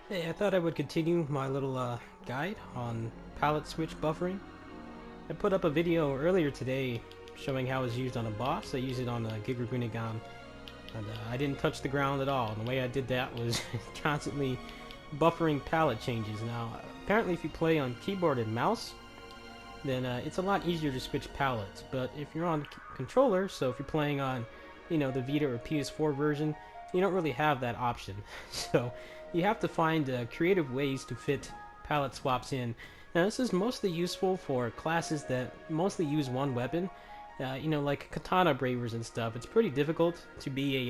Hey, I thought I would continue my little guide on palette switch buffering. I put up a video earlier today showing how it's used on a boss. I used it on Gigagunigam, and I didn't touch the ground at all. And the way I did that was constantly buffering palette changes. Now, apparently if you play on keyboard and mouse, then it's a lot easier to switch palettes. But if you're on controller, so if you're playing on, the Vita or PS4 version, you don't really have that option. So you have to find creative ways to fit palette swaps in. Now this is mostly useful for classes that mostly use one weapon. Like katana bravers and stuff. It's pretty difficult to be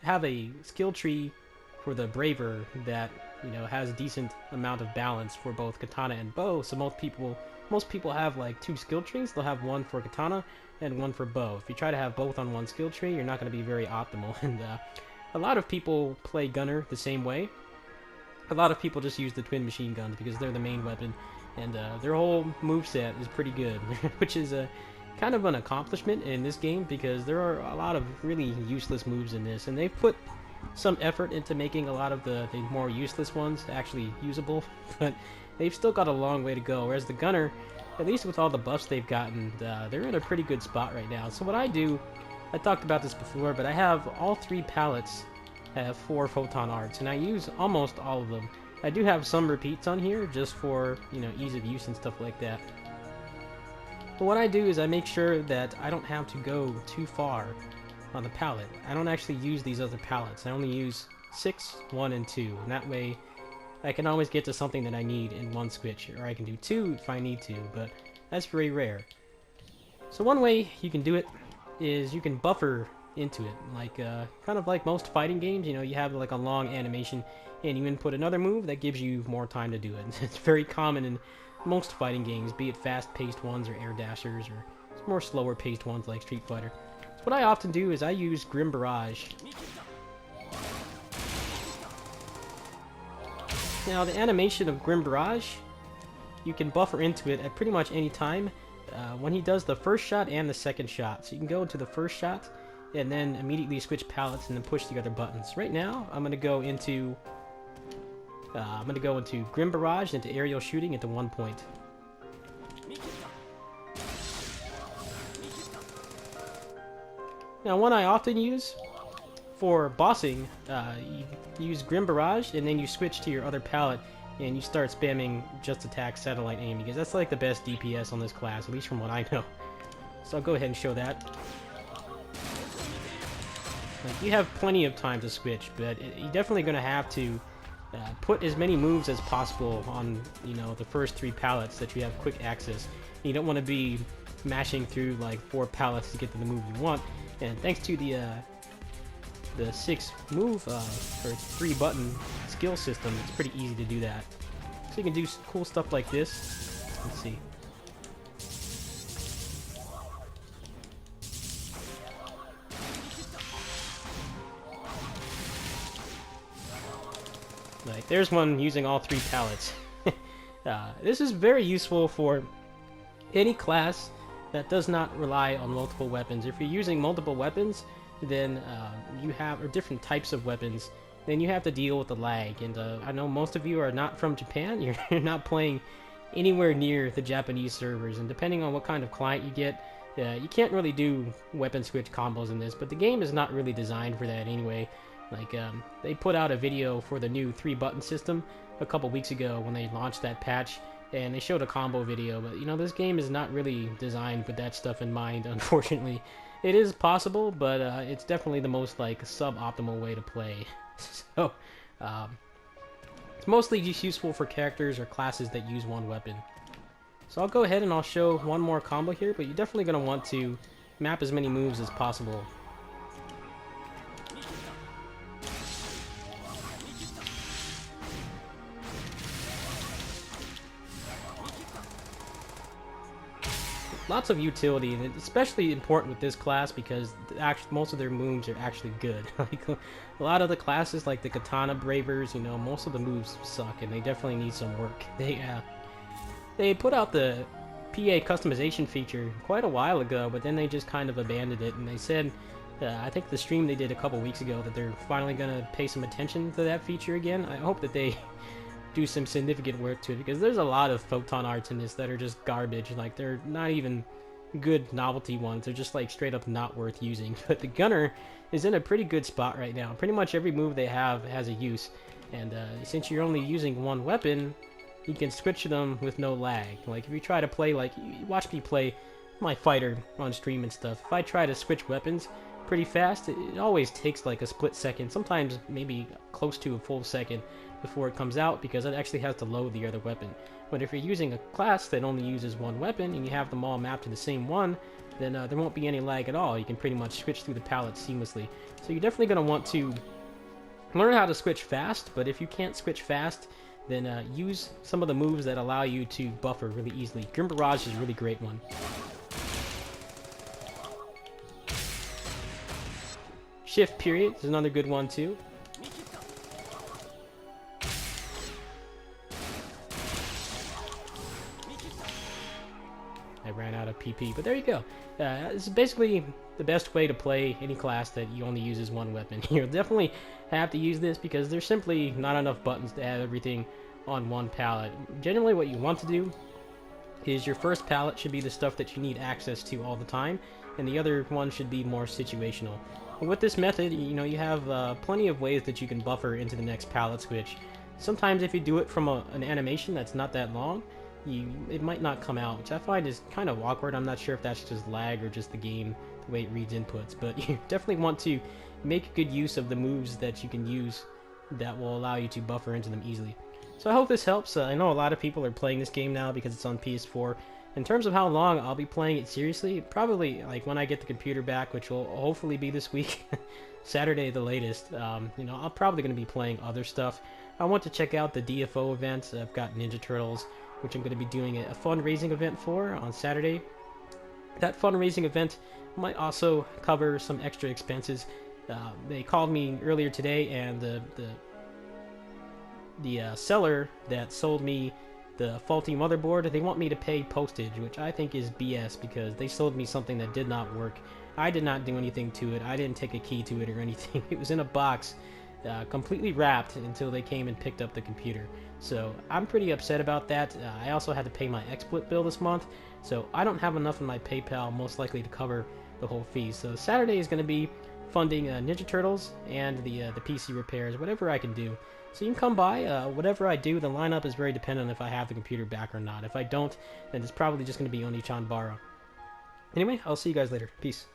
have a skill tree for the braver that has a decent amount of balance for both katana and bow. So most people have like two skill trees. They'll have one for katana and one for bow. If you try to have both on one skill tree, you're not going to be very optimal. And a lot of people play gunner the same way. A lot of people just use the twin machine guns because they're the main weapon, and their whole moveset is pretty good, which is a kind of an accomplishment in this game because there are a lot of really useless moves in this, and they've put some effort into making a lot of the more useless ones actually usable, but they've still got a long way to go. Whereas the gunner, at least with all the buffs they've gotten, they're in a pretty good spot right now. So what I do, I talked about this before, but I have all three palettes have 4 photon arts, and I use almost all of them. I do have some repeats on here just for ease of use and stuff like that. But what I do is I make sure that I don't have to go too far on the palette. I don't actually use these other palettes. I only use 6, 1, and 2, and that way I can always get to something that I need in one switch, or I can do 2 if I need to, but that's very rare. So one way you can do it is you can buffer into it, like kind of like most fighting games. You have like a long animation and you input another move that gives you more time to do it. It's very common in most fighting games, be it fast-paced ones or air dashers or more slower-paced ones like Street Fighter. So what I often do is I use Grim Barrage. Now the animation of Grim Barrage, you can buffer into it at pretty much any time when he does the first shot and the second shot. So you can go into the first shot and then immediately switch palettes and then push the other buttons. Right now, I'm gonna go into Grim Barrage, into aerial shooting, into 1 point. Now, one I often use for bossing, you use Grim Barrage and then you switch to your other palette and you start spamming Just Attack Satellite Aim because that's like the best DPS on this class, at least from what I know. So I'll go ahead and show that. Like, you have plenty of time to switch, but you're definitely going to have to put as many moves as possible on, the first 3 palettes that you have quick access. You don't want to be mashing through like 4 palettes to get to the move you want. And thanks to the 6 move or 3 button skill system, it's pretty easy to do that. So you can do cool stuff like this. Let's see. Like, there's one using all 3 palettes. This is very useful for any class that does not rely on multiple weapons. If you're using multiple weapons, then or different types of weapons, then you have to deal with the lag. And I know most of you are not from Japan. You're not playing anywhere near the Japanese servers, and depending on what kind of client you get, you can't really do weapon switch combos in this, but the game is not really designed for that anyway. Like, they put out a video for the new 3-button system a couple weeks ago when they launched that patch, and they showed a combo video, but this game is not really designed with that stuff in mind, unfortunately. It is possible, but it's definitely the most like suboptimal way to play. So, it's mostly just useful for characters or classes that use one weapon. So I'll go ahead and I'll show one more combo here, but you're definitely going to want to map as many moves as possible. Lots of utility, and it's especially important with this class because most of their moves are actually good. Like, a lot of the classes, like the katana bravers, most of the moves suck, and they definitely need some work. They put out the PA customization feature quite a while ago, but then they just kind of abandoned it, and they said I think the stream they did a couple weeks ago that they're finally gonna pay some attention to that feature again. I hope that they do some significant work to it, because there's a lot of photon arts in this that are just garbage. Like, they're not even good novelty ones. They're just like straight up not worth using. But the gunner is in a pretty good spot right now. Pretty much every move they have has a use, and since you're only using one weapon, you can switch them with no lag. Like, if you try to play, like, you watch me play my fighter on stream and stuff, if I try to switch weapons pretty fast, it always takes like a split second, sometimes maybe close to a full second before it comes out, because it actually has to load the other weapon. But if you're using a class that only uses one weapon and you have them all mapped to the same one, then there won't be any lag at all. You can pretty much switch through the palette seamlessly. So you're definitely going to want to learn how to switch fast, but if you can't switch fast, then use some of the moves that allow you to buffer really easily. Grim Barrage is a really great one. Shift Period is another good one too. I ran out of PP, but there you go. It's basically the best way to play any class that you only uses one weapon. You'll definitely have to use this because there's simply not enough buttons to have everything on one palette. Generally what you want to do is your first palette should be the stuff that you need access to all the time, and the other one should be more situational. With this method, you know, you have plenty of ways that you can buffer into the next palette switch. Sometimes if you do it from an animation that's not that long, it might not come out, which I find is kind of awkward. I'm not sure if that's just lag or just the game, the way it reads inputs, but you definitely want to make good use of the moves that you can use that will allow you to buffer into them easily. So I hope this helps. I know a lot of people are playing this game now because it's on PS4. In terms of how long I'll be playing it seriously, probably like when I get the computer back, which will hopefully be this week, Saturday the latest. You know, I'm probably going to be playing other stuff. I want to check out the DFO events. I've got Ninja Turtles, which I'm going to be doing a fundraising event for on Saturday. That fundraising event might also cover some extra expenses. They called me earlier today, and the seller that sold me the faulty motherboard, they want me to pay postage, which I think is BS because they sold me something that did not work. I did not do anything to it. I didn't take a key to it or anything. It was in a box, completely wrapped until they came and picked up the computer. So I'm pretty upset about that. I also had to pay my XSplit bill this month, so I don't have enough in my PayPal most likely to cover the whole fee. So Saturday is going to be funding Ninja Turtles and the PC repairs, whatever I can do. So you can come by. Whatever I do, the lineup is very dependent if I have the computer back or not. If I don't, then it's probably just going to be Oni-chan Bara. Anyway, I'll see you guys later. Peace.